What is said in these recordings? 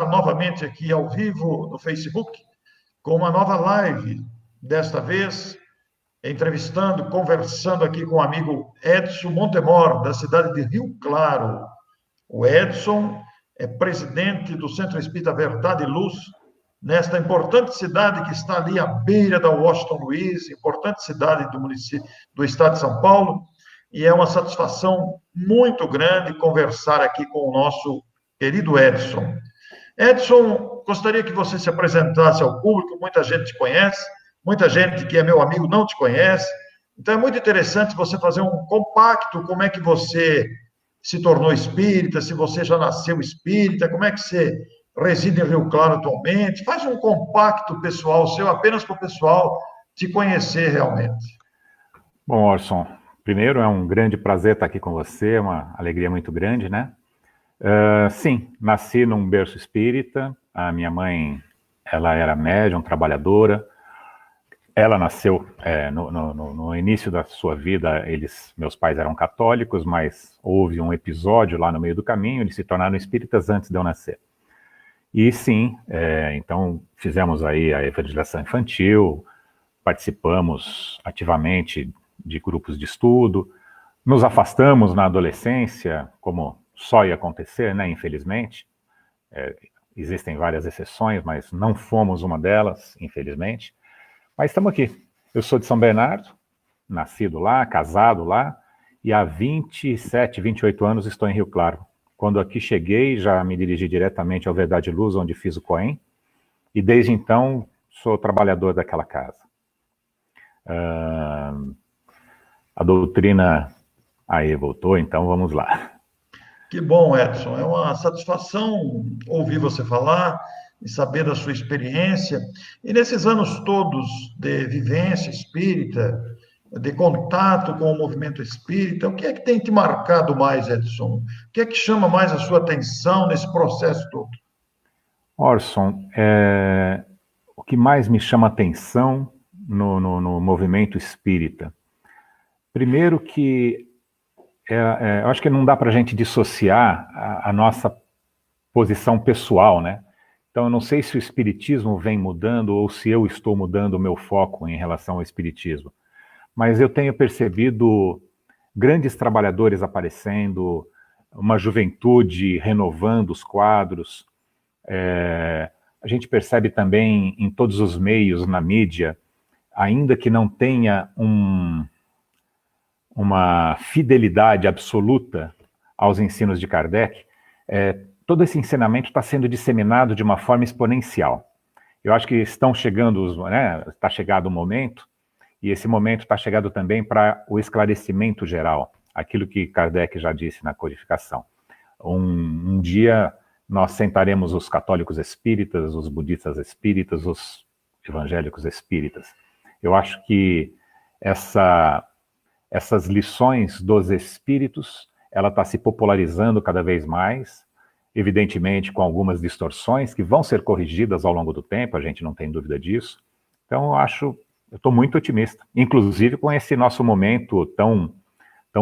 novamente aqui ao vivo no Facebook, com uma nova live, desta vez entrevistando, conversando aqui com o amigo Edson Montemor, da cidade de Rio Claro. O Edson é presidente do Centro Espírita Verdade e Luz, nesta importante cidade que está ali à beira da Washington Luiz, importante cidade do município do estado de São Paulo, e é uma satisfação muito grande conversar aqui com o nosso querido Edson. Edson, gostaria que você se apresentasse ao público, muita gente te conhece, muita gente que é meu amigo não te conhece, então é muito interessante você fazer um compacto, como é que você se tornou espírita, se você já nasceu espírita, como é que você reside em Rio Claro atualmente, faz um compacto pessoal seu, apenas para o pessoal te conhecer realmente. Bom, Orson, primeiro é um grande prazer estar aqui com você, uma alegria muito grande, né? Sim, nasci num berço espírita, a minha mãe, ela era médium, trabalhadora, ela nasceu no início da sua vida, meus pais eram católicos, mas houve um episódio lá no meio do caminho, eles se tornaram espíritas antes de eu nascer. E sim, então fizemos aí a evangelização infantil, participamos ativamente de grupos de estudo, nos afastamos na adolescência, como só ia acontecer, né, infelizmente. Existem várias exceções, mas não fomos uma delas, infelizmente. Mas estamos aqui. Eu sou de São Bernardo, nascido lá, casado lá, e há 27, 28 anos estou em Rio Claro. Quando aqui cheguei, já me dirigi diretamente ao Verdade e Luz, onde fiz o COEM, e desde então sou trabalhador daquela casa. A doutrina aí voltou, então vamos lá. Que bom, Edson. É uma satisfação ouvir você falar e saber da sua experiência. E nesses anos todos de vivência espírita, de contato com o movimento espírita, o que é que tem te marcado mais, Edson? O que é que chama mais a sua atenção nesse processo todo? Orson, o que mais me chama atenção no movimento espírita? Primeiro que eu acho que não dá para a gente dissociar a nossa posição pessoal, né? Então, eu não sei se o espiritismo vem mudando ou se eu estou mudando o meu foco em relação ao espiritismo, mas eu tenho percebido grandes trabalhadores aparecendo, uma juventude renovando os quadros. A gente percebe também em todos os meios, na mídia, ainda que não tenha uma fidelidade absoluta aos ensinos de Kardec, todo esse ensinamento está sendo disseminado de uma forma exponencial. Eu acho que está chegado o momento, e esse momento está chegado também para o esclarecimento geral, aquilo que Kardec já disse na codificação. Um dia nós sentaremos os católicos espíritas, os budistas espíritas, os evangélicos espíritas. Eu acho que essas lições dos espíritos, ela está se popularizando cada vez mais, evidentemente com algumas distorções que vão ser corrigidas ao longo do tempo, a gente não tem dúvida disso. Então eu estou muito otimista, inclusive com esse nosso momento tão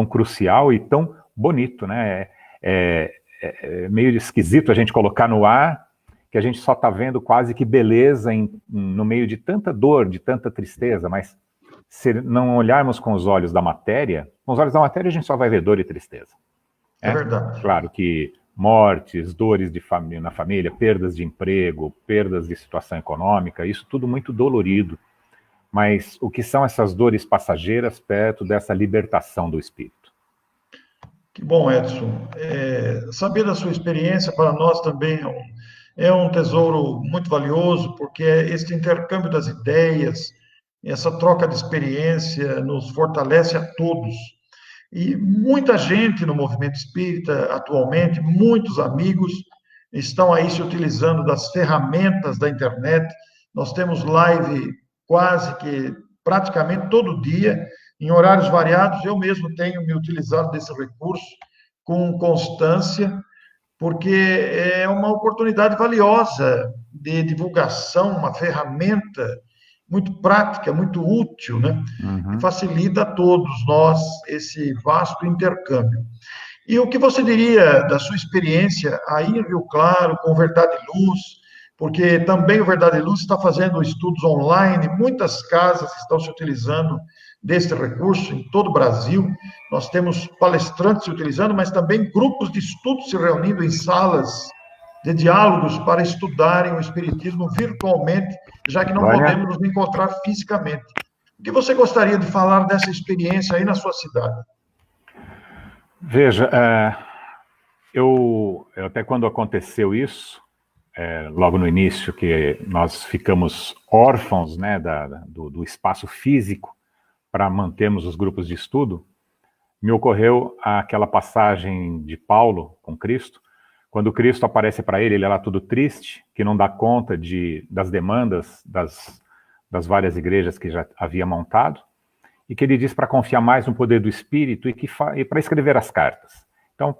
crucial e tão bonito, né? É meio esquisito a gente colocar no ar que a gente só está vendo quase que beleza no meio de tanta dor, de tanta tristeza, mas se não olharmos com os olhos da matéria, com os olhos da matéria a gente só vai ver dor e tristeza. É verdade. Claro que mortes, dores na família, perdas de emprego, perdas de situação econômica, isso tudo muito dolorido. Mas o que são essas dores passageiras perto dessa libertação do espírito? Que bom, Edson. Saber da sua experiência para nós também é um tesouro muito valioso, porque este intercâmbio das ideias, essa troca de experiência nos fortalece a todos. E muita gente no movimento espírita atualmente, muitos amigos, estão aí se utilizando das ferramentas da internet. Nós temos live quase que praticamente todo dia, em horários variados. Eu mesmo tenho me utilizado desse recurso com constância, porque é uma oportunidade valiosa de divulgação, uma ferramenta muito prática, muito útil, né? Que facilita a todos nós esse vasto intercâmbio. E o que você diria da sua experiência aí em Rio Claro, com Verdade e Luz, porque também o Verdade e Luz está fazendo estudos online, muitas casas estão se utilizando deste recurso em todo o Brasil. Nós temos palestrantes se utilizando, mas também grupos de estudos se reunindo em salas de diálogos para estudarem o Espiritismo virtualmente, já que não Olha, podemos nos encontrar fisicamente. O que você gostaria de falar dessa experiência aí na sua cidade? veja, eu até quando aconteceu isso, logo no início, que nós ficamos órfãos, né, do espaço físico para mantermos os grupos de estudo, me ocorreu aquela passagem de Paulo com Cristo, quando Cristo aparece para ele, ele era tudo triste, que não dá conta das demandas das várias igrejas que já havia montado, e que ele diz para confiar mais no poder do Espírito e para escrever as cartas. Então,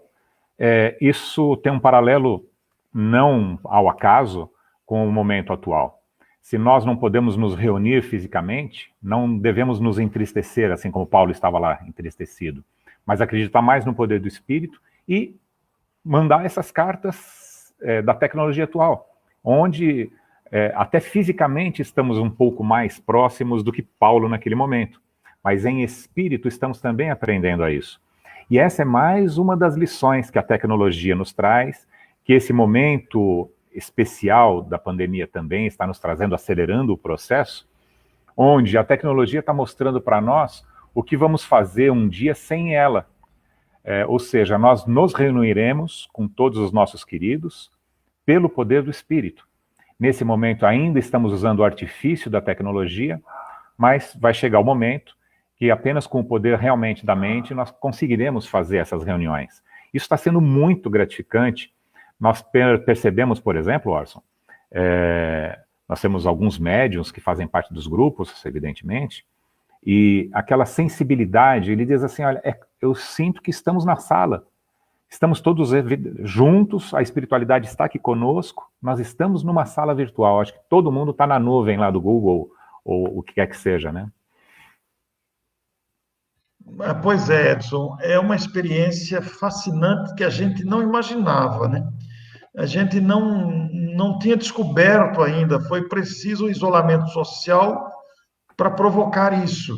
isso tem um paralelo não ao acaso com o momento atual. Se nós não podemos nos reunir fisicamente, não devemos nos entristecer, assim como Paulo estava lá entristecido, mas acreditar mais no poder do Espírito e mandar essas cartas da tecnologia atual, onde até fisicamente estamos um pouco mais próximos do que Paulo naquele momento, mas em espírito estamos também aprendendo a isso. E essa é mais uma das lições que a tecnologia nos traz, que esse momento especial da pandemia também está nos trazendo, acelerando o processo, onde a tecnologia está mostrando para nós o que vamos fazer um dia sem ela. Ou seja, nós nos reuniremos com todos os nossos queridos pelo poder do Espírito. Nesse momento ainda estamos usando o artifício da tecnologia, mas vai chegar o momento que apenas com o poder realmente da mente nós conseguiremos fazer essas reuniões. Isso está sendo muito gratificante. Nós percebemos, por exemplo, Orson, nós temos alguns médiuns que fazem parte dos grupos, evidentemente, e aquela sensibilidade, ele diz assim, olha, eu sinto que estamos na sala, estamos todos juntos, a espiritualidade está aqui conosco, nós estamos numa sala virtual, acho que todo mundo está na nuvem lá do Google, ou o que quer que seja, né? Pois é, Edson, é uma experiência fascinante que a gente não imaginava, né? A gente não tinha descoberto ainda, foi preciso o isolamento social para provocar isso,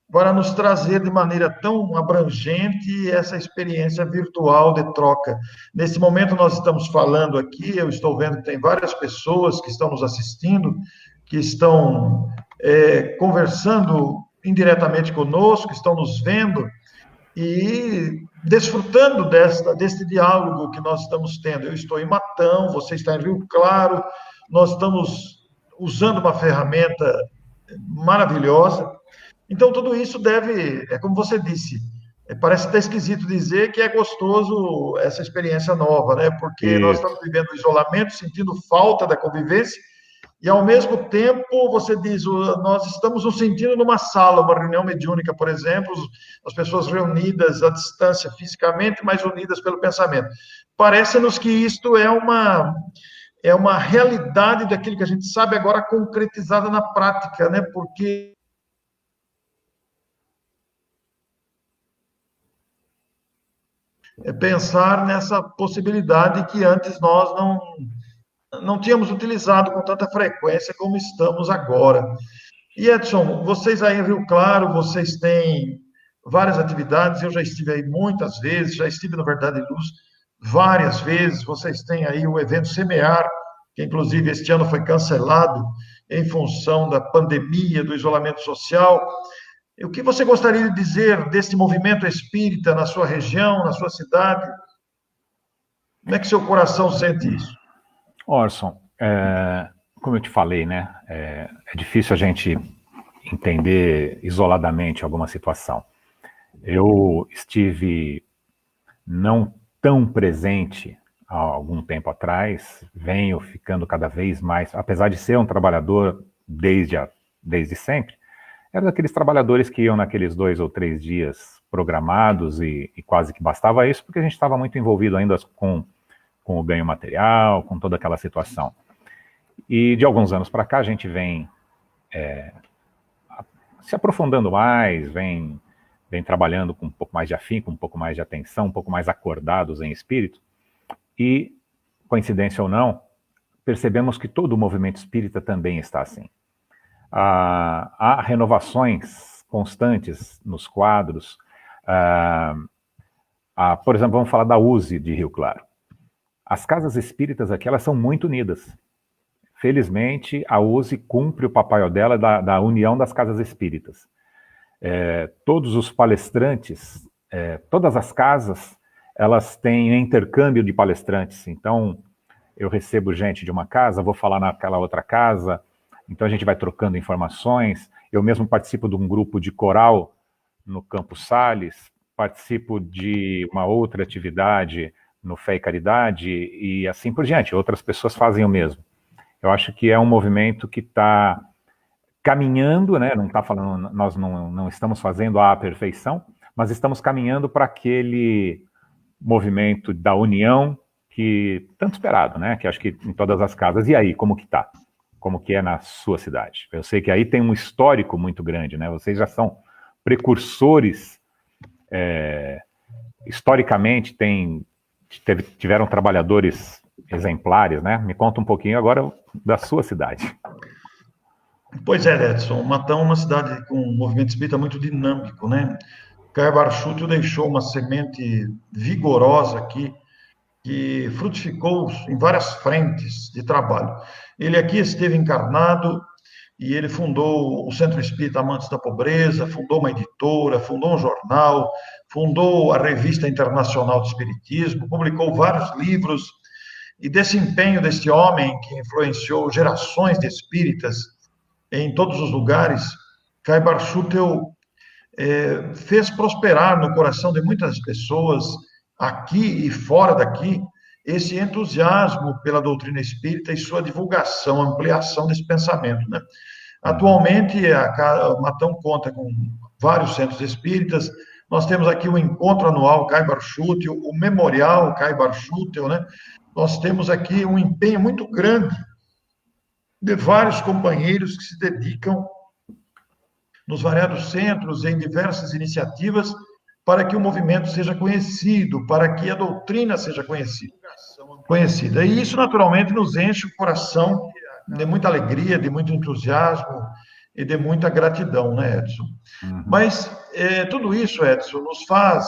para nos trazer de maneira tão abrangente essa experiência virtual de troca. Nesse momento nós estamos falando aqui, eu estou vendo que tem várias pessoas que estão nos assistindo, que estão conversando indiretamente conosco, estão nos vendo e desfrutando deste diálogo que nós estamos tendo. Eu estou em Matão, você está em Rio Claro, nós estamos usando uma ferramenta maravilhosa. Então, tudo isso é como você disse, parece até esquisito dizer que é gostoso essa experiência nova, né? Porque nós Isso. estamos vivendo o isolamento, sentindo falta da convivência, e ao mesmo tempo, você diz, nós estamos nos sentindo numa sala, uma reunião mediúnica, por exemplo, as pessoas reunidas à distância fisicamente, mas unidas pelo pensamento. Parece-nos que isto é uma realidade daquilo que a gente sabe agora concretizada na prática, né? Porque é pensar nessa possibilidade que antes nós não tínhamos utilizado com tanta frequência como estamos agora. E Edson, vocês aí em Rio Claro, vocês têm várias atividades, eu já estive aí muitas vezes, já estive no Verdade e Luz várias vezes, vocês têm aí o evento Semear, que inclusive este ano foi cancelado em função da pandemia, do isolamento social. E o que você gostaria de dizer deste movimento espírita na sua região, na sua cidade? Como é que seu coração sente isso? Orson, como eu te falei, né, é difícil a gente entender isoladamente alguma situação. Eu estive não tão presente há algum tempo atrás, venho ficando cada vez mais, apesar de ser um trabalhador desde sempre, era daqueles trabalhadores que iam naqueles 2 ou 3 dias programados e quase que bastava isso, porque a gente estava muito envolvido ainda com o ganho material, com toda aquela situação. E de alguns anos para cá a gente vem se aprofundando mais, vem vem trabalhando com um pouco mais de afinco, um pouco mais de atenção, um pouco mais acordados em espírito, e, coincidência ou não, percebemos que todo o movimento espírita também está assim. Há renovações constantes nos quadros. Por exemplo, vamos falar da USE de Rio Claro. As casas espíritas aqui, elas são muito unidas. Felizmente, a USE cumpre o papel dela da união das casas espíritas. Todos os palestrantes, todas as casas, elas têm intercâmbio de palestrantes. Então, eu recebo gente de uma casa, vou falar naquela outra casa, então a gente vai trocando informações. Eu mesmo participo de um grupo de coral no Campos Sales, participo de uma outra atividade no Fé e Caridade, e assim por diante. Outras pessoas fazem o mesmo. Eu acho que é um movimento que está caminhando, né? Não está falando, nós não estamos fazendo a perfeição, mas estamos caminhando para aquele movimento da união que tanto esperado, né? Que acho que em todas as casas. E aí, como que tá? Como que é na sua cidade? Eu sei que aí tem um histórico muito grande, né? Vocês já são precursores, historicamente tiveram trabalhadores exemplares, né? Me conta um pouquinho agora da sua cidade. Pois é, Edson, Matão é uma cidade com um movimento espírita muito dinâmico, né? Caio Barchútio deixou uma semente vigorosa aqui, que frutificou em várias frentes de trabalho. Ele aqui esteve encarnado e ele fundou o Centro Espírita Amantes da Pobreza, fundou uma editora, fundou um jornal, fundou a Revista Internacional de Espiritismo, publicou vários livros, e desse empenho deste homem que influenciou gerações de espíritas em todos os lugares, Caio Barchútio fez prosperar no coração de muitas pessoas, aqui e fora daqui, esse entusiasmo pela doutrina espírita e sua divulgação, ampliação desse pensamento, né? Atualmente, a Matão conta com vários centros espíritas. Nós temos aqui o encontro anual Caio Barchútio, o memorial Caio Barchútio, né? Nós temos aqui um empenho muito grande de vários companheiros que se dedicam nos variados centros, em diversas iniciativas, para que o movimento seja conhecido, para que a doutrina seja conhecida. E isso, naturalmente, nos enche o coração de muita alegria, de muito entusiasmo e de muita gratidão, né, Edson? Mas tudo isso, Edson, nos faz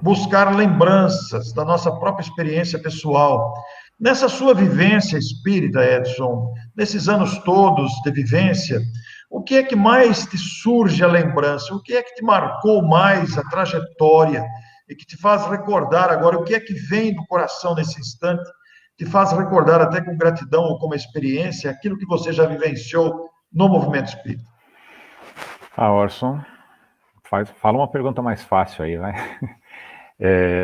buscar lembranças da nossa própria experiência pessoal. Nessa sua vivência espírita, Edson, nesses anos todos de vivência, o que é que mais te surge a lembrança? O que é que te marcou mais a trajetória e que te faz recordar agora? O que é que vem do coração nesse instante? Te faz recordar até com gratidão ou como experiência aquilo que você já vivenciou no movimento espírita? Orson, fala uma pergunta mais fácil aí, vai.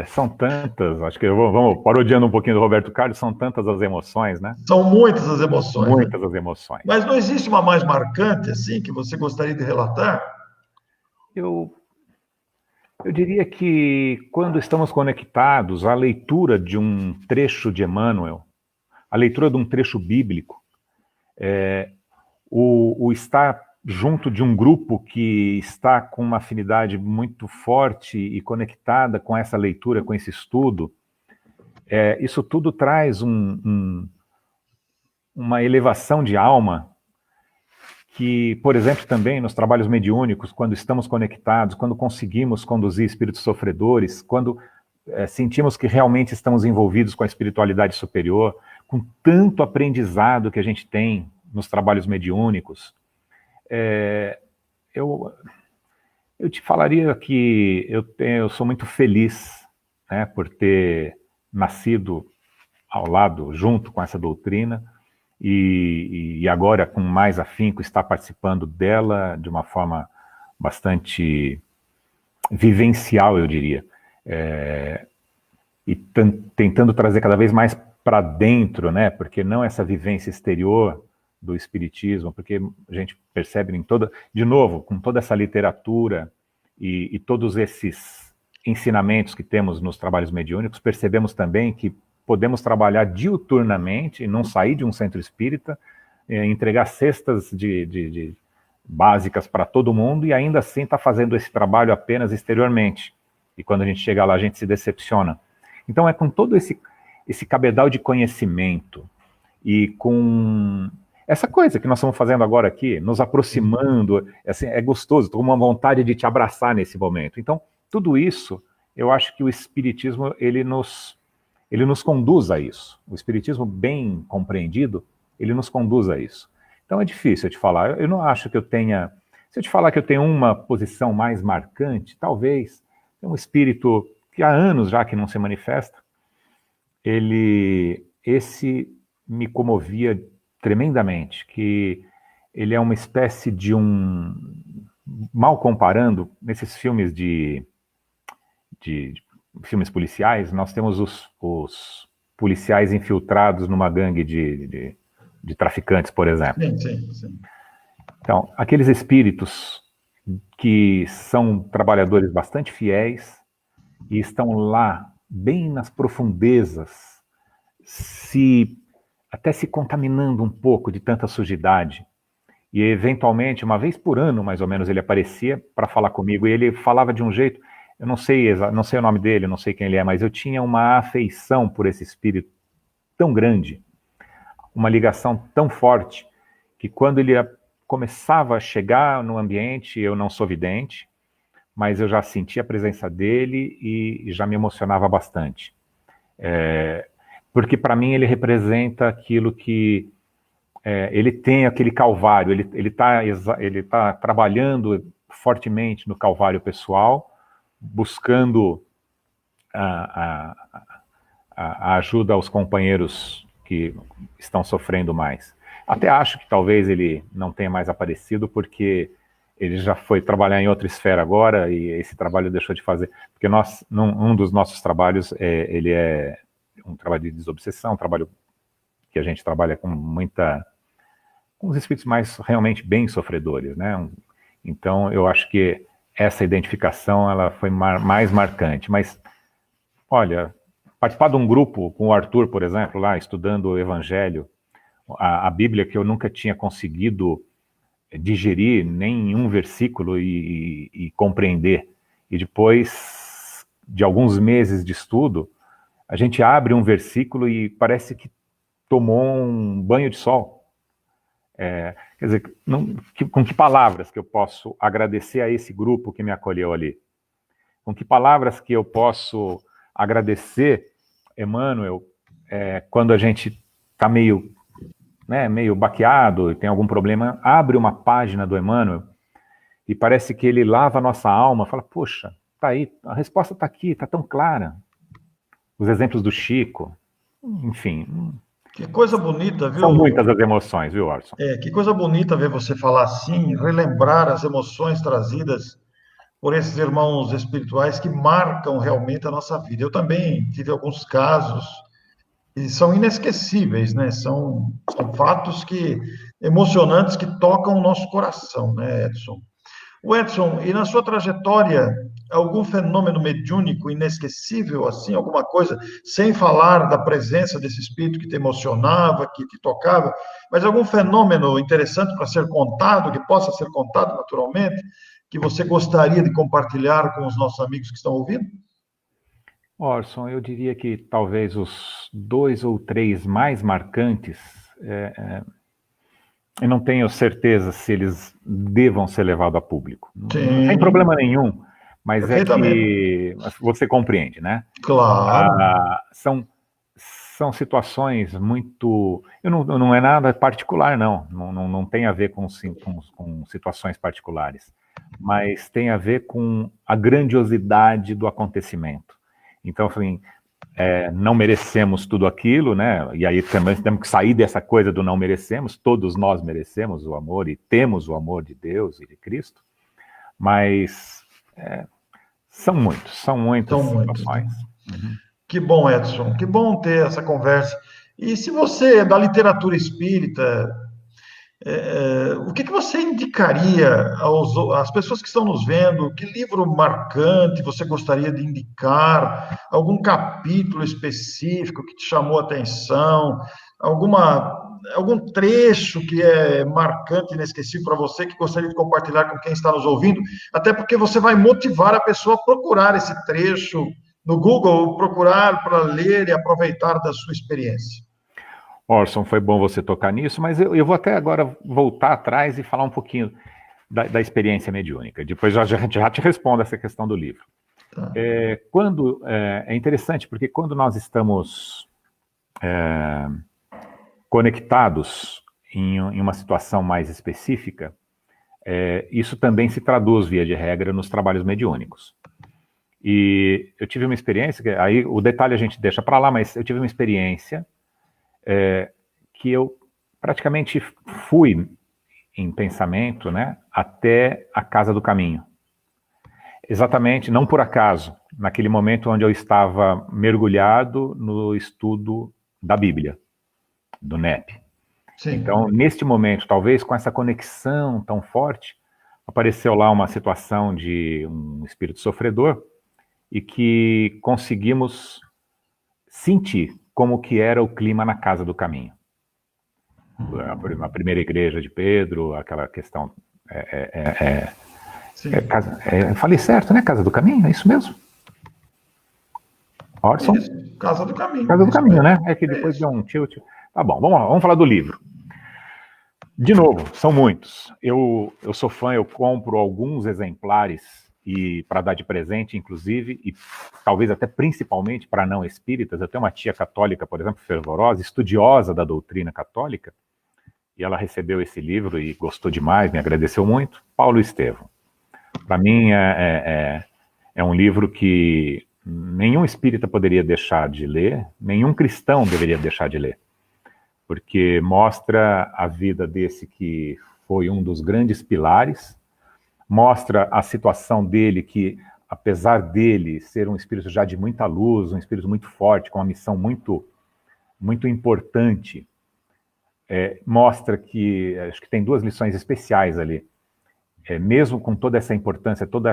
São tantas, acho que vamos parodiando um pouquinho do Roberto Carlos, são tantas as emoções, né? São muitas as emoções. Muitas as emoções. Mas não existe uma mais marcante, assim, que você gostaria de relatar? Eu diria que quando estamos conectados, a leitura de um trecho de Emmanuel, a leitura de um trecho bíblico, o estar junto de um grupo que está com uma afinidade muito forte e conectada com essa leitura, com esse estudo, isso tudo traz uma elevação de alma que, por exemplo, também nos trabalhos mediúnicos, quando estamos conectados, quando conseguimos conduzir espíritos sofredores, quando sentimos que realmente estamos envolvidos com a espiritualidade superior, com tanto aprendizado que a gente tem nos trabalhos mediúnicos, eu te falaria que eu sou muito feliz, né, por ter nascido ao lado, junto com essa doutrina, e agora com mais afinco estar participando dela de uma forma bastante vivencial, eu diria, e tentando trazer cada vez mais para dentro, né, porque não essa vivência exterior do espiritismo, porque a gente percebe de novo, com toda essa literatura e todos esses ensinamentos que temos nos trabalhos mediúnicos, percebemos também que podemos trabalhar diuturnamente, não sair de um centro espírita, entregar cestas de básicas para todo mundo e ainda assim está fazendo esse trabalho apenas exteriormente. E quando a gente chega lá, a gente se decepciona. Então é com todo esse cabedal de conhecimento e com essa coisa que nós estamos fazendo agora aqui, nos aproximando, assim, é gostoso, estou com uma vontade de te abraçar nesse momento. Então, tudo isso, eu acho que o Espiritismo, ele nos conduz a isso. O Espiritismo bem compreendido, ele nos conduz a isso. Então é difícil eu te falar. Eu não acho que eu tenha... Se eu te falar que eu tenho uma posição mais marcante, talvez, tem um espírito que há anos já que não se manifesta, esse me comovia tremendamente, que ele é uma espécie de mal comparando, nesses filmes de filmes policiais, nós temos os policiais infiltrados numa gangue de traficantes, por exemplo. Sim. Então, aqueles espíritos que são trabalhadores bastante fiéis e estão lá, bem nas profundezas, até se contaminando um pouco de tanta sujidade. E, eventualmente, uma vez por ano, mais ou menos, ele aparecia para falar comigo, e ele falava de um jeito, eu não sei o nome dele, não sei quem ele é, mas eu tinha uma afeição por esse espírito tão grande, uma ligação tão forte, que quando ele começava a chegar no ambiente, eu não sou vidente, mas eu já sentia a presença dele e já me emocionava bastante. Porque para mim ele representa aquilo que ele tem, aquele calvário, ele tá trabalhando fortemente no calvário pessoal, buscando a ajuda aos companheiros que estão sofrendo mais. Até acho que talvez ele não tenha mais aparecido porque ele já foi trabalhar em outra esfera agora e esse trabalho deixou de fazer. Porque um dos nossos trabalhos, ele é um trabalho de desobsessão, um trabalho que a gente trabalha com os espíritos mais realmente bem sofredores, né? Então, eu acho que essa identificação ela foi mais marcante. Mas, olha, participar de um grupo com o Arthur, por exemplo, lá estudando o Evangelho, a Bíblia que eu nunca tinha conseguido digerir nem um versículo e compreender. E depois de alguns meses de estudo, a gente abre um versículo e parece que tomou um banho de sol. Quer dizer, com que palavras que eu posso agradecer a esse grupo que me acolheu ali? Com que palavras que eu posso agradecer, Emmanuel, quando a gente está meio baqueado e tem algum problema, abre uma página do Emmanuel e parece que ele lava a nossa alma, fala, poxa, tá aí, a resposta está aqui, está tão clara. Os exemplos do Chico, enfim. Que coisa bonita, viu? São muitas as emoções, viu, Orson? Que coisa bonita ver você falar assim, relembrar as emoções trazidas por esses irmãos espirituais que marcam realmente a nossa vida. Eu também tive alguns casos e são inesquecíveis, né? São fatos emocionantes que tocam o nosso coração, né, Edson? O Edson, e na sua trajetória, algum fenômeno mediúnico inesquecível, assim, alguma coisa, sem falar da presença desse espírito que te emocionava, que te tocava, mas algum fenômeno interessante para ser contado, que possa ser contado naturalmente, que você gostaria de compartilhar com os nossos amigos que estão ouvindo? Orson, eu diria que talvez os 2 ou 3 mais marcantes, eu não tenho certeza se eles devam ser levados a público. Sim. Sem problema nenhum, mas é Perfeitamente. que você compreende, né? Claro. São situações muito... Não é nada particular, não tem a ver com situações particulares, mas tem a ver com a grandiosidade do acontecimento. Então, assim, não merecemos tudo aquilo, né? E aí também temos que sair dessa coisa do não merecemos, todos nós merecemos o amor e temos o amor de Deus e de Cristo, mas são muitas situações. Uhum. Que bom, Edson, que bom ter essa conversa. E se você é da literatura espírita, o que você indicaria às pessoas que estão nos vendo? Que livro marcante você gostaria de indicar? Algum capítulo específico que te chamou a atenção? Alguma algum trecho que é marcante, inesquecível para você, que gostaria de compartilhar com quem está nos ouvindo? Até porque você vai motivar a pessoa a procurar esse trecho no Google, procurar para ler e aproveitar da sua experiência. Orson, foi bom você tocar nisso, mas eu vou até agora voltar atrás e falar um pouquinho da experiência mediúnica. Depois já te respondo essa questão do livro. Tá. É interessante, porque quando nós estamos conectados em uma situação mais específica, isso também se traduz, via de regra, nos trabalhos mediúnicos. E eu tive uma experiência, aí o detalhe a gente deixa para lá, mas eu tive uma experiência que eu praticamente fui em pensamento, né, até a Casa do Caminho. Exatamente, não por acaso, naquele momento onde eu estava mergulhado no estudo da Bíblia, do NEP. Sim. Então, neste momento, talvez com essa conexão tão forte, apareceu lá uma situação de um espírito sofredor e que conseguimos sentir como que era o clima na Casa do Caminho. A primeira igreja de Pedro, aquela questão... eu falei certo, né? Casa do Caminho, é isso mesmo? Orson? Isso, Casa do Caminho. Casa do Caminho, né? É que depois deu um tilt. Tá bom, vamos lá, vamos falar do livro. De novo, são muitos. Eu sou fã, eu compro alguns exemplares e para dar de presente, inclusive, e talvez até principalmente para não espíritas. Eu tenho uma tia católica, por exemplo, fervorosa, estudiosa da doutrina católica, e ela recebeu esse livro e gostou demais, me agradeceu muito. Paulo Estevão. Para mim é um livro que nenhum espírita poderia deixar de ler, nenhum cristão deveria deixar de ler, porque mostra a vida desse que foi um dos grandes pilares, mostra a situação dele que, apesar dele ser um espírito já de muita luz, um espírito muito forte, com uma missão muito, muito importante, mostra que, acho que tem duas lições especiais ali, mesmo com toda essa importância, todo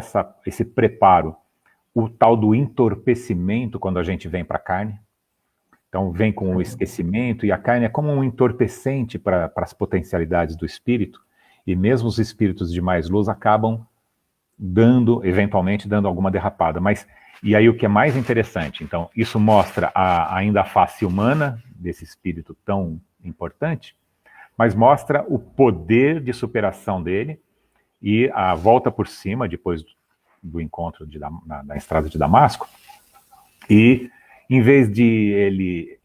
esse preparo, o tal do entorpecimento quando a gente vem para a carne. Então vem com o esquecimento, e a carne é como um entorpecente para as potencialidades do espírito, e mesmo os espíritos de mais luz acabam eventualmente dando alguma derrapada. E aí o que é mais interessante, então, isso mostra ainda a face humana desse espírito tão importante, mas mostra o poder de superação dele e a volta por cima, depois do encontro na estrada de Damasco, e em vez de ele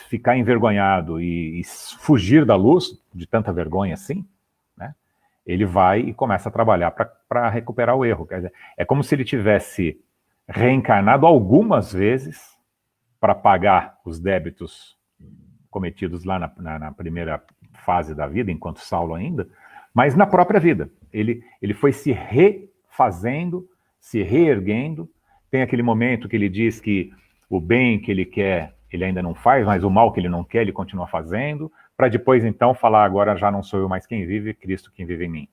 ficar envergonhado e fugir da luz, de tanta vergonha assim, né, ele vai e começa a trabalhar para recuperar o erro. Quer dizer, é como se ele tivesse reencarnado algumas vezes para pagar os débitos cometidos lá na primeira fase da vida, enquanto Saulo ainda, mas na própria vida. Ele foi se refazendo, se reerguendo. Tem aquele momento que ele diz que o bem que ele quer, ele ainda não faz, mas o mal que ele não quer, ele continua fazendo, para depois, então, falar: agora já não sou eu mais quem vive, Cristo quem vive em mim.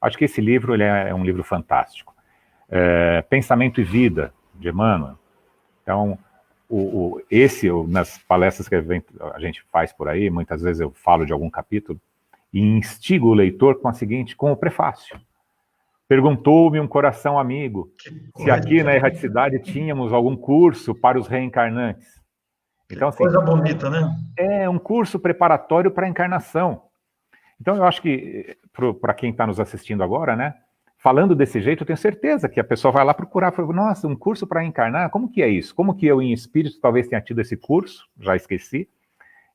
Acho que esse livro é um livro fantástico. Pensamento e Vida, de Emmanuel. Então, nas palestras que a gente faz por aí, muitas vezes eu falo de algum capítulo, e instigo o leitor com o prefácio. Perguntou-me um coração amigo se aqui na Erraticidade tínhamos algum curso para os reencarnantes. Então, assim, coisa bonita, né? É um curso preparatório para a encarnação. Então, eu acho que, para quem está nos assistindo agora, né, falando desse jeito, eu tenho certeza que a pessoa vai lá procurar, fala: nossa, um curso para encarnar? Como que é isso? Como que eu, em espírito, talvez tenha tido esse curso? Já esqueci.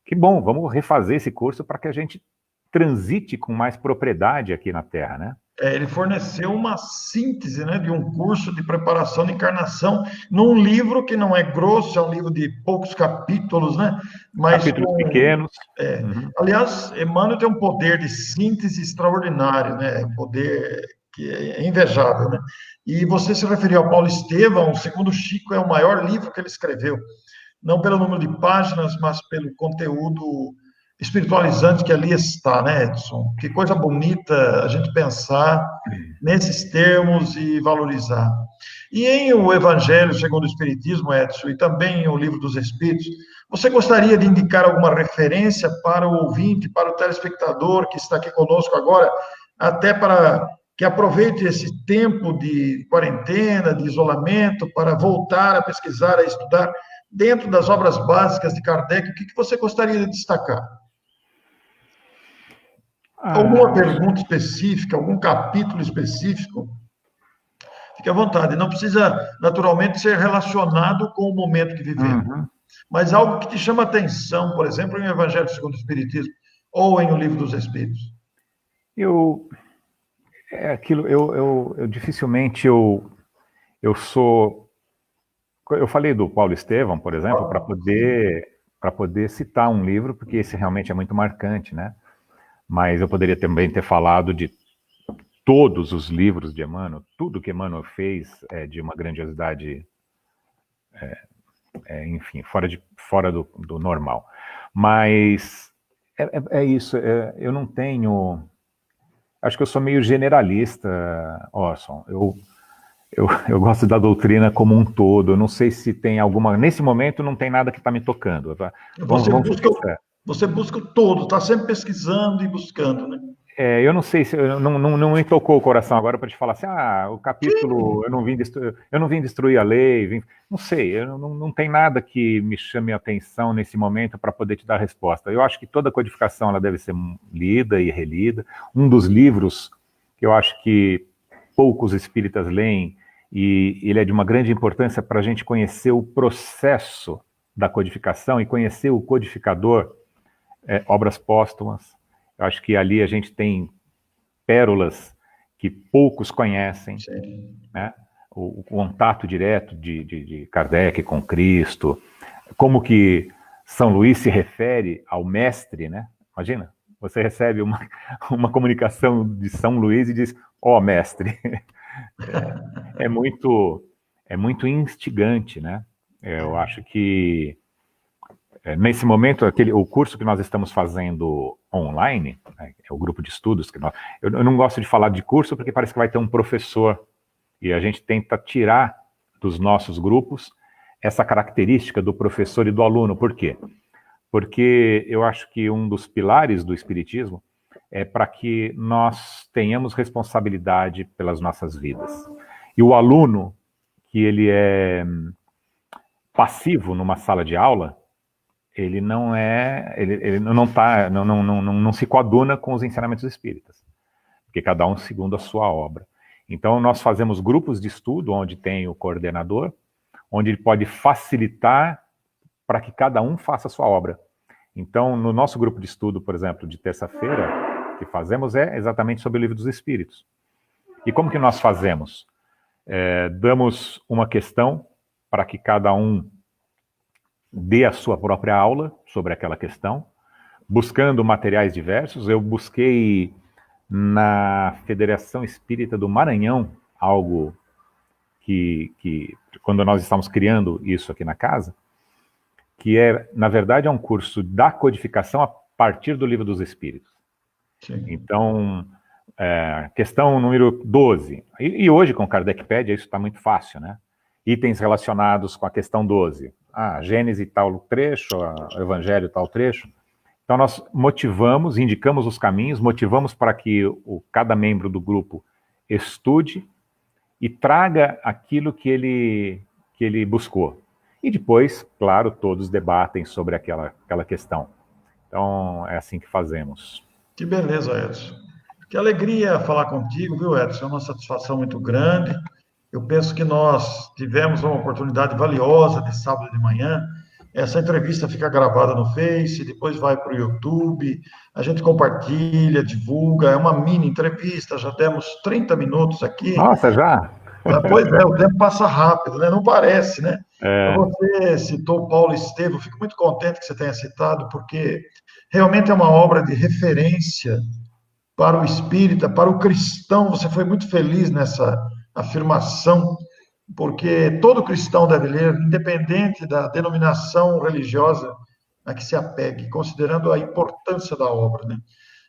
Que bom, vamos refazer esse curso para que a gente transite com mais propriedade aqui na Terra, né? Ele forneceu uma síntese, né, de um curso de preparação de encarnação num livro que não é grosso, é um livro de poucos capítulos, né? Mas capítulos pequenos. Aliás, Emmanuel tem um poder de síntese extraordinário, né? Um poder que é invejável, né? E você se referiu ao Paulo Estevão, segundo Chico, é o maior livro que ele escreveu, não pelo número de páginas, mas pelo conteúdo espiritualizante que ali está, né, Edson? Que coisa bonita a gente pensar nesses termos e valorizar. E em O Evangelho segundo o Espiritismo, Edson, e também em O Livro dos Espíritos, você gostaria de indicar alguma referência para o ouvinte, para o telespectador que está aqui conosco agora, até para que aproveite esse tempo de quarentena, de isolamento, para voltar a pesquisar, a estudar dentro das obras básicas de Kardec? O que você gostaria de destacar? Alguma pergunta específica, algum capítulo específico? Fique à vontade. Não precisa, naturalmente, ser relacionado com o momento que vivemos, Uhum. mas algo que te chama atenção, por exemplo, em Evangelho segundo o Espiritismo ou em O Livro dos Espíritos. Eu, é aquilo, eu dificilmente eu sou. Eu falei do Paulo Estevam, por exemplo, para poder citar um livro, porque esse realmente é muito marcante, né? Mas eu poderia também ter falado de todos os livros de Emmanuel, tudo que Emmanuel fez é de uma grandiosidade, enfim, fora do normal. Mas é isso, eu não tenho. Acho que eu sou meio generalista, Orson. Eu gosto da doutrina como um todo. Eu não sei se tem alguma. Nesse momento, não tem nada que está me tocando. Tá? Vamos ser sinceros. Você busca o todo, está sempre pesquisando e buscando, né? Eu não sei se não me tocou o coração agora para te falar assim, o capítulo Sim. eu não vim destruir a lei, não sei, não tem nada que me chame a atenção nesse momento para poder te dar a resposta. Eu acho que toda codificação ela deve ser lida e relida. Um dos livros que eu acho que poucos espíritas leem e ele é de uma grande importância para a gente conhecer o processo da codificação e conhecer o codificador, Obras Póstumas. Eu acho que ali a gente tem pérolas que poucos conhecem, né? O contato direto de Kardec com Cristo, como que São Luís se refere ao mestre, né? Imagina, você recebe uma comunicação de São Luís e diz, mestre. É muito instigante, né? Eu acho que nesse momento, o curso que nós estamos fazendo online, né, é o grupo de estudos, eu não gosto de falar de curso porque parece que vai ter um professor, e a gente tenta tirar dos nossos grupos essa característica do professor e do aluno. Por quê? Porque eu acho que um dos pilares do Espiritismo é para que nós tenhamos responsabilidade pelas nossas vidas. E o aluno, que ele é passivo numa sala de aula, ele não se coaduna com os ensinamentos espíritas, porque cada um segundo a sua obra. Então, nós fazemos grupos de estudo, onde tem o coordenador, onde ele pode facilitar para que cada um faça a sua obra. Então, no nosso grupo de estudo, por exemplo, de terça-feira, que fazemos é exatamente sobre o Livro dos Espíritos. E como que nós fazemos? Damos uma questão para que cada um dê a sua própria aula sobre aquela questão, buscando materiais diversos. Eu busquei na Federação Espírita do Maranhão algo que quando nós estamos criando isso aqui na casa, que na verdade, é um curso da codificação a partir do Livro dos Espíritos. Sim. Então, questão número 12. E hoje, com Kardecpédia, isso está muito fácil, né? Itens relacionados com a questão 12. Gênesis tal trecho, Evangelho tal trecho. Então, nós motivamos, indicamos os caminhos, motivamos para que cada membro do grupo estude e traga aquilo que ele buscou. E depois, claro, todos debatem sobre aquela questão. Então, é assim que fazemos. Que beleza, Edson. Que alegria falar contigo, viu, Edson? É uma satisfação muito grande. Eu penso que nós tivemos uma oportunidade valiosa de sábado de manhã. Essa entrevista fica gravada no Face, depois vai para o YouTube, a gente compartilha, divulga, é uma mini entrevista, já demos 30 minutos aqui. Nossa, já? Pois é, o tempo passa rápido, né? Não parece, né? Você citou Paulo Estevam, fico muito contente que você tenha citado, porque realmente é uma obra de referência para o espírita, para o cristão. Você foi muito feliz nessa afirmação, porque todo cristão deve ler, independente da denominação religiosa a que se apegue, considerando a importância da obra, né?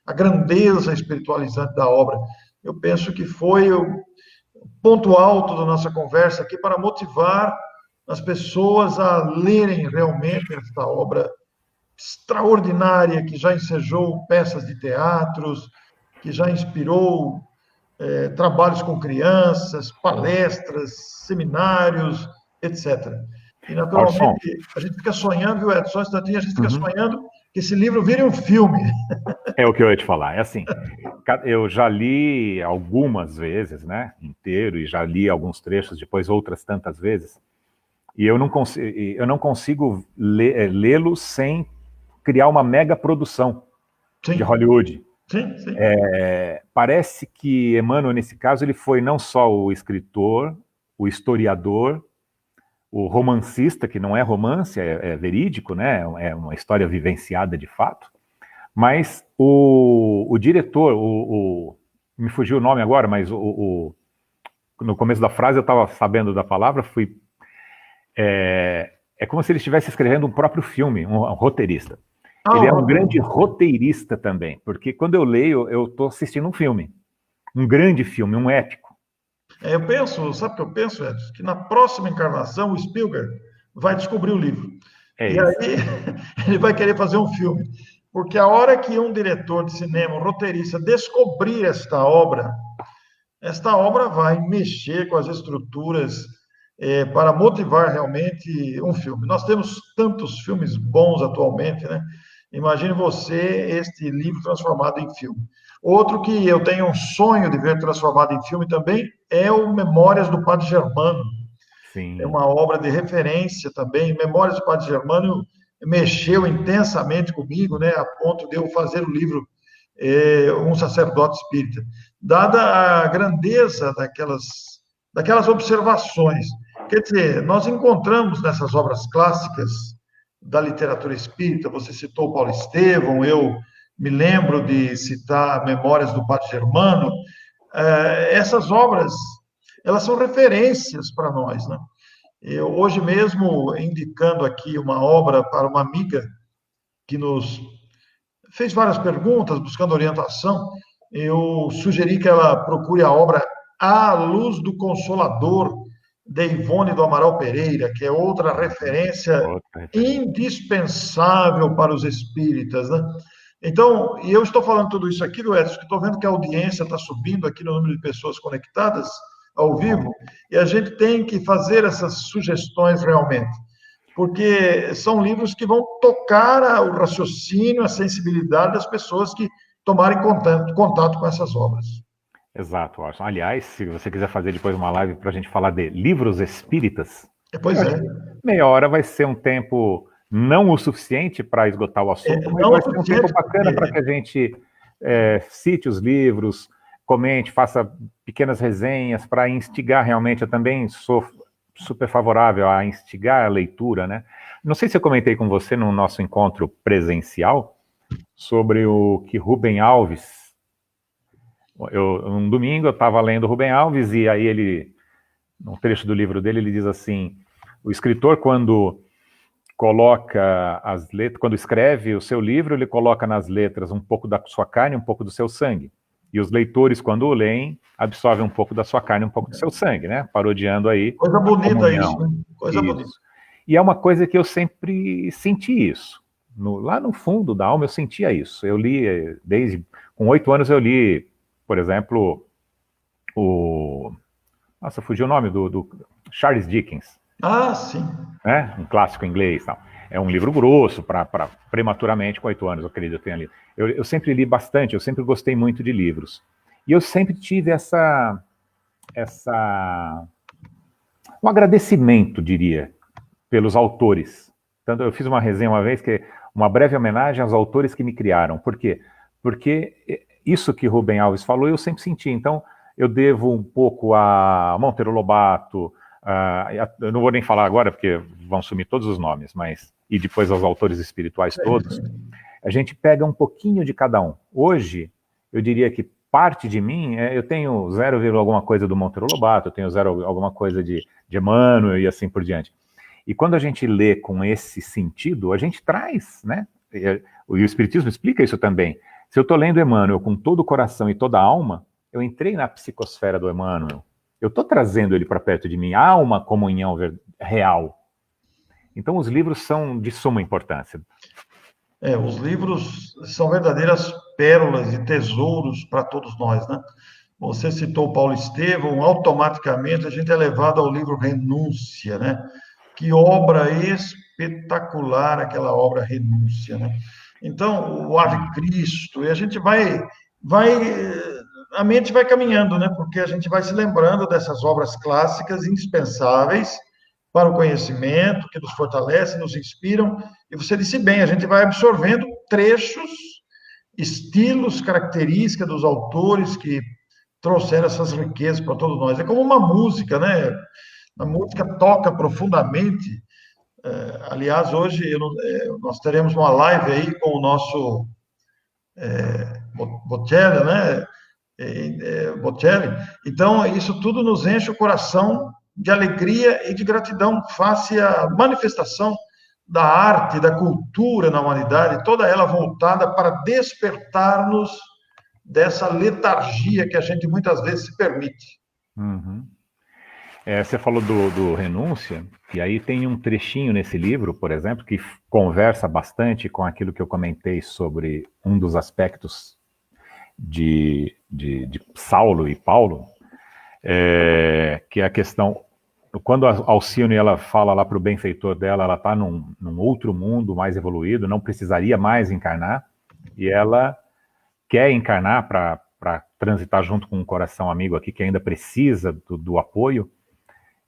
A grandeza espiritualizante da obra. Eu penso que foi o ponto alto da nossa conversa aqui para motivar as pessoas a lerem realmente esta obra extraordinária que já ensejou peças de teatros, que já inspirou trabalhos com crianças, palestras, seminários, etc. E, Orson, naturalmente, a gente fica sonhando, viu, Edson? Só um instantinho, a gente fica uhum, sonhando que esse livro vire um filme. é o que eu ia te falar. É assim, eu já li algumas vezes, né, inteiro, e já li alguns trechos, depois outras tantas vezes, e eu não consigo lê-lo sem criar uma mega produção de Sim, Hollywood. sim, sim. Parece que Emmanuel, nesse caso, ele foi não só o escritor, o historiador, o romancista, que não é romance, é verídico, né? É uma história vivenciada de fato, mas o diretor, me fugiu o nome agora, mas no começo da frase eu estava sabendo da palavra, é como se ele estivesse escrevendo um próprio filme, um roteirista. Ele é um grande roteirista também, porque quando eu leio, eu estou assistindo um filme, um grande filme, um épico. Eu penso, sabe o que eu penso, Edson? Que na próxima encarnação o Spielberg vai descobrir o livro. É E isso. aí ele vai querer fazer um filme. Porque a hora que um diretor de cinema, um roteirista, descobrir esta obra vai mexer com as estruturas para motivar realmente um filme. Nós temos tantos filmes bons atualmente, né? Imagine você este livro transformado em filme. Outro que eu tenho um sonho de ver transformado em filme também é o Memórias do Padre Germano. É Sim. uma obra de referência também. Memórias do Padre Germano mexeu intensamente comigo, né, a ponto de eu fazer o livro Um Sacerdote Espírita. Dada a grandeza daquelas observações. Quer dizer, nós encontramos nessas obras clássicas da literatura espírita, você citou Paulo Estevão, eu me lembro de citar Memórias do Padre Germano, essas obras, elas são referências para nós, né? Eu, hoje mesmo, indicando aqui uma obra para uma amiga que nos fez várias perguntas, buscando orientação, eu sugeri que ela procure a obra A Luz do Consolador, de Ivone do Amaral Pereira, que é outra referência Outra referência. indispensável para os espíritas, né? Então, e eu estou falando tudo isso aqui, Edson, que estou vendo que a audiência está subindo aqui no número de pessoas conectadas ao vivo, e a gente tem que fazer essas sugestões realmente, porque são livros que vão tocar o raciocínio, a sensibilidade das pessoas que tomarem contato com essas obras. Exato, Orson. Aliás, se você quiser fazer depois uma live para a gente falar de livros espíritas, Pois eu acho é, que meia hora vai ser um tempo não o suficiente para esgotar o assunto, mas não vai o ser um tempo suficiente bacana para porque que a gente cite os livros, comente, faça pequenas resenhas para instigar realmente. Eu também sou super favorável a instigar a leitura, né? Não sei se eu comentei com você no nosso encontro presencial sobre o que Rubem Alves. Um domingo eu estava lendo Rubem Alves e aí ele, num trecho do livro dele, ele diz assim: o escritor, quando coloca as letras, quando escreve o seu livro, ele coloca nas letras um pouco da sua carne, um pouco do seu sangue. E os leitores, quando o leem, absorvem um pouco da sua carne, um pouco do seu sangue, né? Parodiando aí coisa a bonita isso, comunhão. né? Coisa bonita. Isso. E é uma coisa que eu sempre senti isso. Lá no fundo da alma eu sentia isso. Eu li, com 8 anos eu li, por exemplo, nossa, fugiu o nome do Charles Dickens, Ah, sim. né? Um clássico inglês, tal. É um livro grosso para prematuramente com 8 anos, eu acredito que eu tenha lido. Eu sempre li bastante, eu sempre gostei muito de livros. E eu sempre tive um agradecimento, diria, pelos autores. Tanto eu fiz uma resenha uma vez que é uma breve homenagem aos autores que me criaram. Por quê? Porque isso que Rubem Alves falou eu sempre senti. Então eu devo um pouco a Monteiro Lobato, eu não vou nem falar agora porque vão sumir todos os nomes, mas e depois aos autores espirituais todos. A gente pega um pouquinho de cada um. Hoje eu diria que parte de mim, eu tenho 0, alguma coisa do Monteiro Lobato, eu tenho 0 alguma coisa de Emmanuel e assim por diante. E quando a gente lê com esse sentido, a gente traz, né? E o Espiritismo explica isso também. Se eu estou lendo Emmanuel com todo o coração e toda a alma, eu entrei na psicosfera do Emmanuel. Eu estou trazendo ele para perto de mim. Há uma comunhão real. Então, os livros são de suma importância. Os livros são verdadeiras pérolas e tesouros para todos nós, né? Você citou Paulo Estevão, automaticamente a gente é levado ao livro Renúncia, né? Que obra espetacular aquela obra Renúncia, né? Então, o Ave Cristo, e a gente a mente vai caminhando, né? Porque a gente vai se lembrando dessas obras clássicas indispensáveis para o conhecimento, que nos fortalecem, nos inspiram. E você disse bem, a gente vai absorvendo trechos, estilos, características dos autores que trouxeram essas riquezas para todos nós. É como uma música, né? A música toca profundamente. Aliás, hoje nós teremos uma live aí com o nosso Bocelli, né? Bocelli. Então, isso tudo nos enche o coração de alegria e de gratidão face à manifestação da arte, da cultura na humanidade, toda ela voltada para despertar-nos dessa letargia que a gente muitas vezes se permite. Uhum. Você falou do Renúncia, e aí tem um trechinho nesse livro, por exemplo, que conversa bastante com aquilo que eu comentei sobre um dos aspectos de Saulo e Paulo, que é a questão, quando a Alcione ela fala lá para o benfeitor dela, ela está num outro mundo mais evoluído, não precisaria mais encarnar, e ela quer encarnar para transitar junto com um coração amigo aqui que ainda precisa do apoio,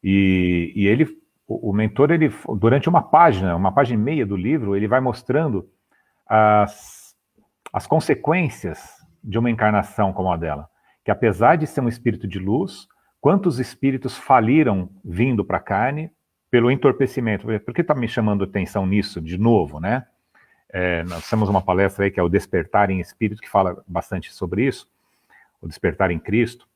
e ele, o mentor, ele, durante uma página e meia do livro, ele vai mostrando as consequências de uma encarnação como a dela, que apesar de ser um espírito de luz, quantos espíritos faliram vindo para a carne pelo entorpecimento? Por que está me chamando a atenção nisso de novo, né? Nós temos uma palestra aí que é o Despertar em Espírito, que fala bastante sobre isso, o Despertar em Cristo,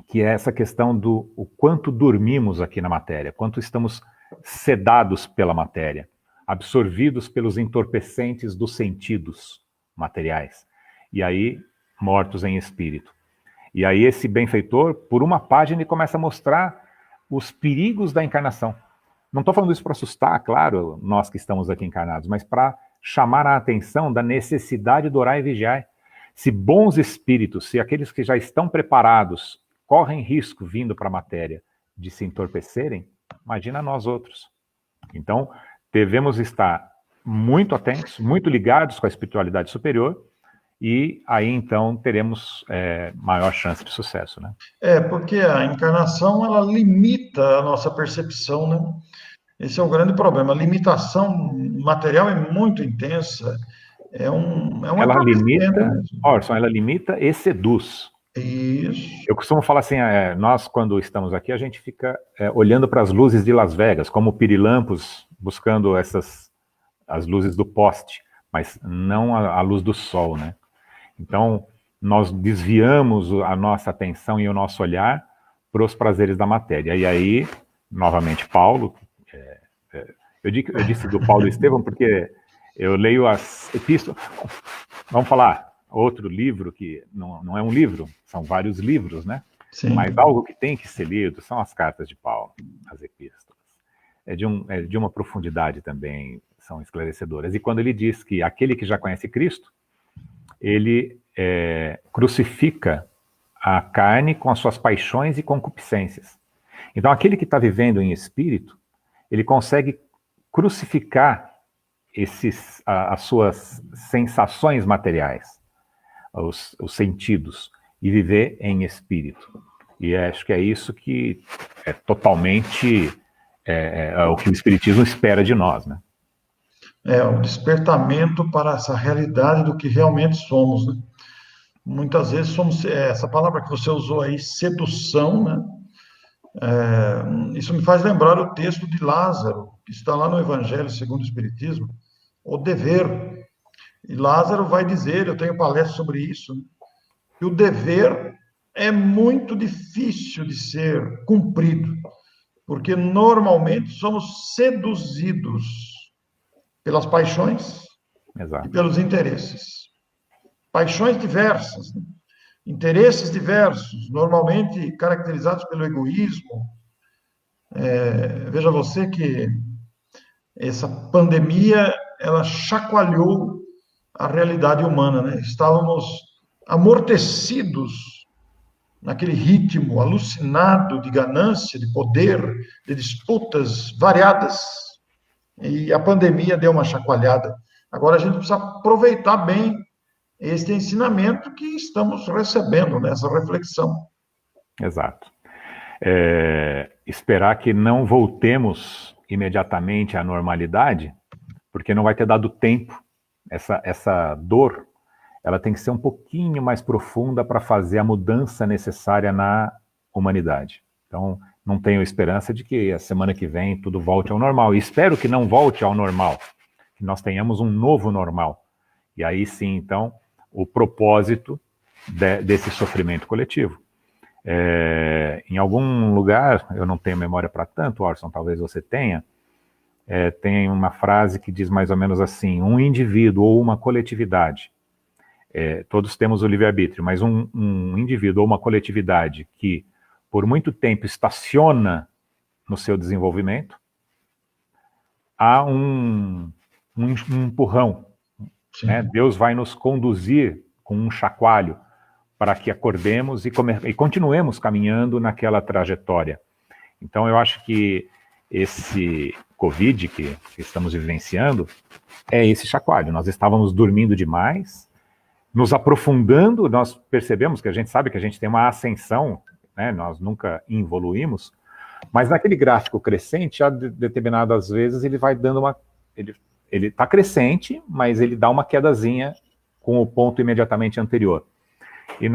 que é essa questão do o quanto dormimos aqui na matéria, quanto estamos sedados pela matéria, absorvidos pelos entorpecentes dos sentidos materiais, e aí mortos em espírito. E aí esse benfeitor, por uma página, ele começa a mostrar os perigos da encarnação. Não estou falando isso para assustar, claro, nós que estamos aqui encarnados, mas para chamar a atenção da necessidade do orar e vigiar. Se bons espíritos, se aqueles que já estão preparados, correm risco vindo para a matéria de se entorpecerem, imagina nós outros. Então, devemos estar muito atentos, muito ligados com a espiritualidade superior, e aí então teremos maior chance de sucesso, né? Porque a encarnação, ela limita a nossa percepção, né? Esse é o grande problema. A limitação material é muito intensa. Ela limita, Orson, ela limita e seduz. Isso. Eu costumo falar assim, nós quando estamos aqui, a gente fica olhando para as luzes de Las Vegas, como pirilampos buscando as luzes do poste, mas não a luz do sol, né? Então, nós desviamos a nossa atenção e o nosso olhar para os prazeres da matéria. E aí, novamente, Paulo, eu disse do Paulo Estevão porque eu leio as epístolas. Vamos falar, outro livro que não é um livro, são vários livros, né? Sim. Mas algo que tem que ser lido são as cartas de Paulo, as epístolas. É de uma profundidade também, são esclarecedoras. E quando ele diz que aquele que já conhece Cristo, ele crucifica a carne com as suas paixões e concupiscências. Então, aquele que está vivendo em espírito, ele consegue crucificar as suas sensações materiais, os sentidos, e viver em espírito. E acho que é isso que é totalmente o que o Espiritismo espera de nós, né? O despertamento para essa realidade do que realmente somos, né? Muitas vezes somos, essa palavra que você usou aí, sedução, né? Isso me faz lembrar o texto de Lázaro, que está lá no Evangelho segundo o Espiritismo, o dever. E Lázaro vai dizer, eu tenho palestra sobre isso, né? Que o dever é muito difícil de ser cumprido, porque normalmente somos seduzidos pelas paixões e Exato. pelos interesses. Paixões diversas, né? Interesses diversos, normalmente caracterizados pelo egoísmo. Veja você que essa pandemia, ela chacoalhou a realidade humana, né? Estávamos amortecidos naquele ritmo alucinado de ganância, de poder, de disputas variadas. E a pandemia deu uma chacoalhada. Agora a gente precisa aproveitar bem este ensinamento que estamos recebendo nessa reflexão. Exato. Esperar que não voltemos imediatamente à normalidade, porque não vai ter dado tempo. Essa dor, ela tem que ser um pouquinho mais profunda para fazer a mudança necessária na humanidade. Então, não tenho esperança de que a semana que vem tudo volte ao normal. E espero que não volte ao normal, que nós tenhamos um novo normal. E aí sim, então, o propósito desse sofrimento coletivo. Em algum lugar, eu não tenho memória para tanto, Orson, talvez você tenha, tem uma frase que diz mais ou menos assim: um indivíduo ou uma coletividade, todos temos o livre-arbítrio, mas um indivíduo ou uma coletividade que por muito tempo estaciona no seu desenvolvimento, há um empurrão, né? Deus vai nos conduzir com um chacoalho para que acordemos e continuemos caminhando naquela trajetória. Então, eu acho que esse Covid que estamos vivenciando é esse chacoalho. Nós estávamos dormindo demais, nos aprofundando, nós percebemos que a gente sabe que a gente tem uma ascensão, né? Nós nunca evoluímos, mas naquele gráfico crescente, a determinadas vezes ele vai dando uma... Ele está crescente, mas ele dá uma quedazinha com o ponto imediatamente anterior. E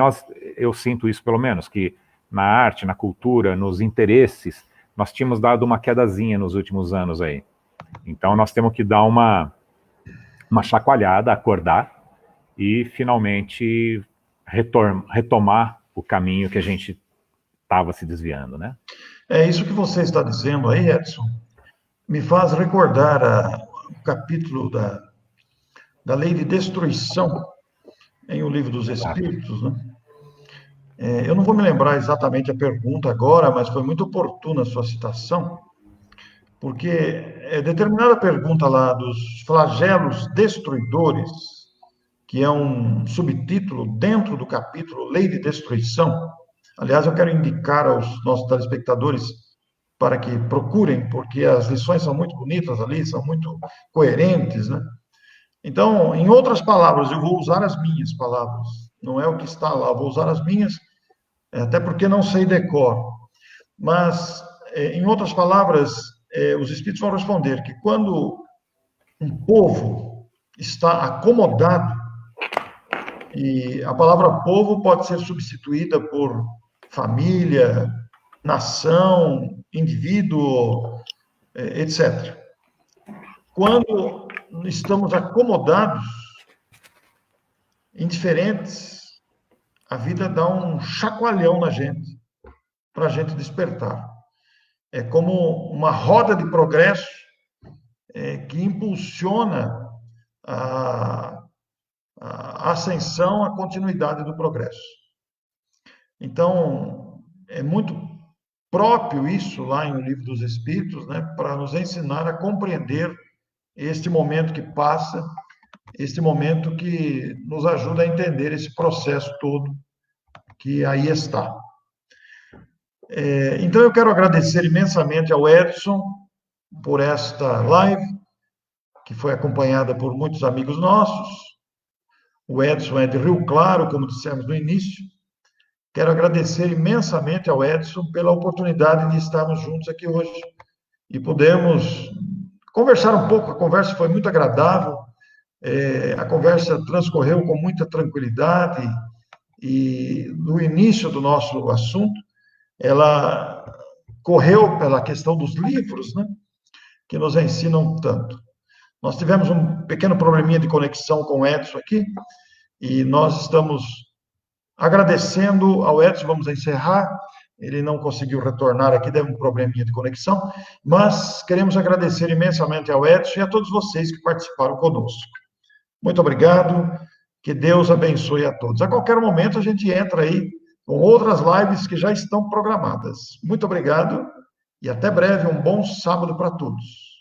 eu sinto isso pelo menos, que na arte, na cultura, nos interesses, nós tínhamos dado uma quedazinha nos últimos anos aí. Então nós temos que dar uma chacoalhada, acordar e finalmente retomar o caminho que a gente estava se desviando, né? Isso que você está dizendo aí, Edson, me faz recordar o capítulo da lei de destruição em O Livro dos Espíritos, né? Eu não vou me lembrar exatamente a pergunta agora, mas foi muito oportuna a sua citação, porque determinada pergunta lá dos flagelos destruidores, que é um subtítulo dentro do capítulo Lei de Destruição. Aliás, eu quero indicar aos nossos telespectadores para que procurem, porque as lições são muito bonitas ali, são muito coerentes, né? Então, em outras palavras, eu vou usar as minhas palavras, não é o que está lá, eu vou usar as minhas, até porque não sei decor. Mas, em outras palavras, os Espíritos vão responder que quando um povo está acomodado, e a palavra povo pode ser substituída por família, nação, indivíduo, etc. Quando estamos acomodados, indiferentes, a vida dá um chacoalhão na gente, para a gente despertar. É como uma roda de progresso que impulsiona a ascensão, a continuidade do progresso. Então, é muito próprio isso lá em O Livro dos Espíritos, né, para nos ensinar a compreender este momento que passa, este momento que nos ajuda a entender esse processo todo que aí está. Então, eu quero agradecer imensamente ao Edson por esta live, que foi acompanhada por muitos amigos nossos. O Edson é de Rio Claro, como dissemos no início. Quero agradecer imensamente ao Edson pela oportunidade de estarmos juntos aqui hoje e podermos conversar um pouco. A conversa foi muito agradável, a conversa transcorreu com muita tranquilidade e no início do nosso assunto, ela correu pela questão dos livros, né, que nos ensinam tanto. Nós tivemos um pequeno probleminha de conexão com o Edson aqui e nós estamos agradecendo ao Edson. Vamos encerrar ele não conseguiu retornar aqui, deve um probleminha de conexão, mas queremos agradecer imensamente ao Edson e a todos vocês que participaram conosco. Muito obrigado, que Deus abençoe a todos. A qualquer momento a gente entra aí com outras lives que já estão programadas. Muito obrigado e até breve, um bom sábado para todos.